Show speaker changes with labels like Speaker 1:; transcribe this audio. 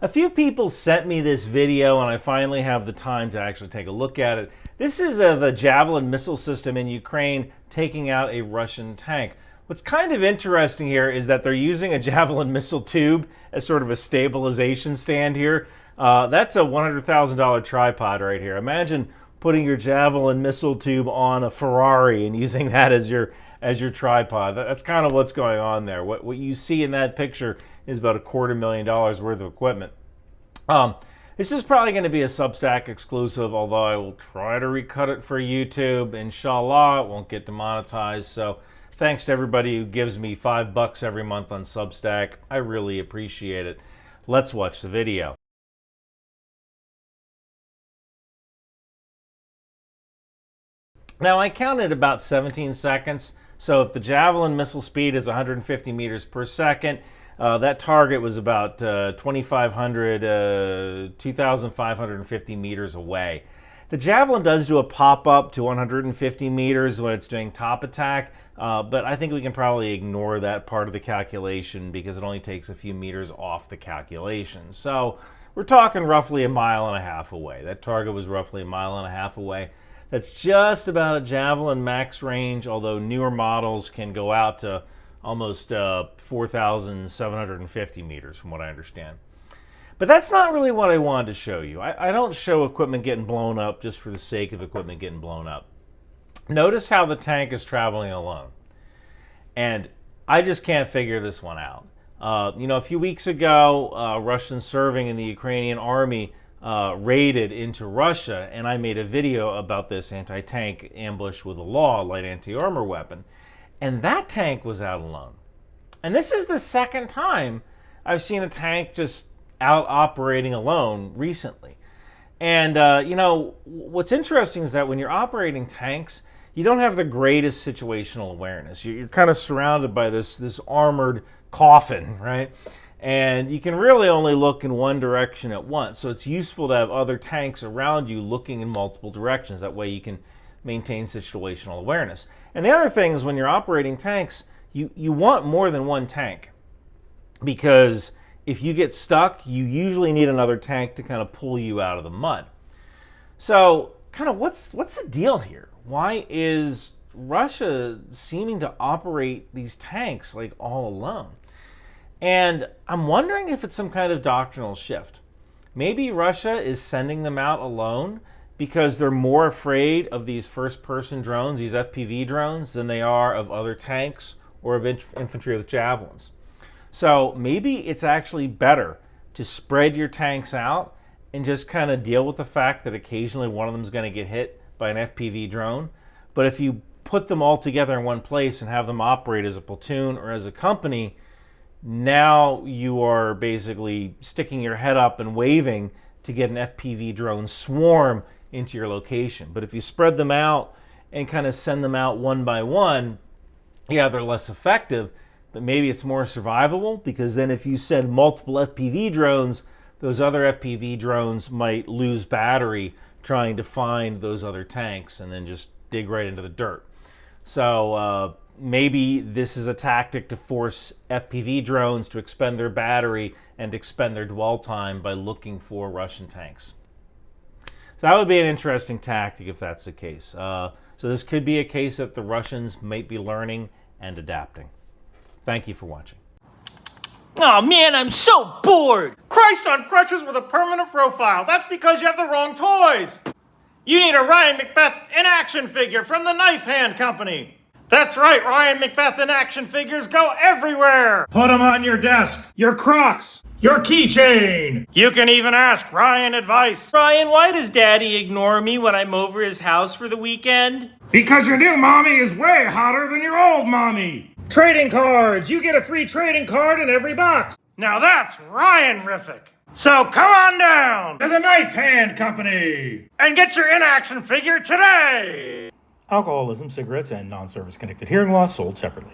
Speaker 1: A few people sent me this video and I finally have the time to actually take a look at it. This is of a Javelin missile system in Ukraine taking out a Russian tank. What's kind of interesting here is that they're using a Javelin missile tube as sort of a stabilization stand here. That's a $100,000 tripod right here. Imagine putting your Javelin missile tube on a Ferrari and using that as your tripod. That's kind of what's going on there. What you see in that picture is about $250,000 worth of equipment. This is probably going to be a Substack exclusive, although I will try to recut it for YouTube. Inshallah, it won't get demonetized. So thanks to everybody who gives me $5 every month on Substack. I really appreciate it. Let's watch the video. Now I counted about 17 seconds. So if the Javelin missile speed is 150 meters per second, that target was about 2,550 meters away. The Javelin does do a pop-up to 150 meters when it's doing top attack, but I think we can probably ignore that part of the calculation because it only takes a few meters off the calculation. So we're talking roughly 1.5 miles away. That target was roughly 1.5 miles away. That's just about a Javelin max range, although newer models can go out to almost 4,750 meters from what I understand. But that's not really what I wanted to show you. I don't show equipment getting blown up just for the sake of equipment getting blown up. Notice how the tank is traveling alone. And I just can't figure this one out. A few weeks ago, Russians serving in the Ukrainian army raided into Russia, and I made a video about this anti-tank ambush with a light anti-armor weapon. And that tank was out alone. And this is the second time I've seen a tank just out operating alone recently. And, what's interesting is that when you're operating tanks, you don't have the greatest situational awareness. You're kind of surrounded by this armored coffin, right? And you can really only look in one direction at once. So it's useful to have other tanks around you looking in multiple directions. That way you can maintain situational awareness. And the other thing is when you're operating tanks, you want more than one tank, because if you get stuck, you usually need another tank to kind of pull you out of the mud. So kind of what's the deal here? Why is Russia seeming to operate these tanks like all alone? And I'm wondering if it's some kind of doctrinal shift. Maybe Russia is sending them out alone because they're more afraid of these first-person drones, these FPV drones, than they are of other tanks or of infantry with javelins. So maybe it's actually better to spread your tanks out and just kind of deal with the fact that occasionally one of them is going to get hit by an FPV drone. But if you put them all together in one place and have them operate as a platoon or as a company, now you are basically sticking your head up and waving to get an FPV drone swarm into your location. But if you spread them out and kind of send them out one by one, yeah, they're less effective, but maybe it's more survivable, because then if you send multiple FPV drones, those other FPV drones might lose battery trying to find those other tanks and then just dig right into the dirt. So maybe this is a tactic to force FPV drones to expend their battery and expend their dwell time by looking for Russian tanks. So that would be an interesting tactic if that's the case. So this could be a case that the Russians might be learning and adapting. Thank you for watching.
Speaker 2: Oh man, I'm so bored! Christ on crutches with a permanent profile. That's because you have the wrong toys! You need a Ryan McBeth Inaction figure from the Knife Hand Company. That's right, Ryan McBeth Inaction figures go everywhere! Put them on your desk, your Crocs, your keychain! You can even ask Ryan advice.
Speaker 1: Ryan, why does Daddy ignore me when I'm over his house for the weekend?
Speaker 2: Because your new mommy is way hotter than your old mommy! Trading cards! You get a free trading card in every box! Now that's Ryan-rific! So come on down to the Knife Hand Company and get your Inaction figure today!
Speaker 3: Alcoholism, cigarettes, and non-service connected hearing loss sold separately.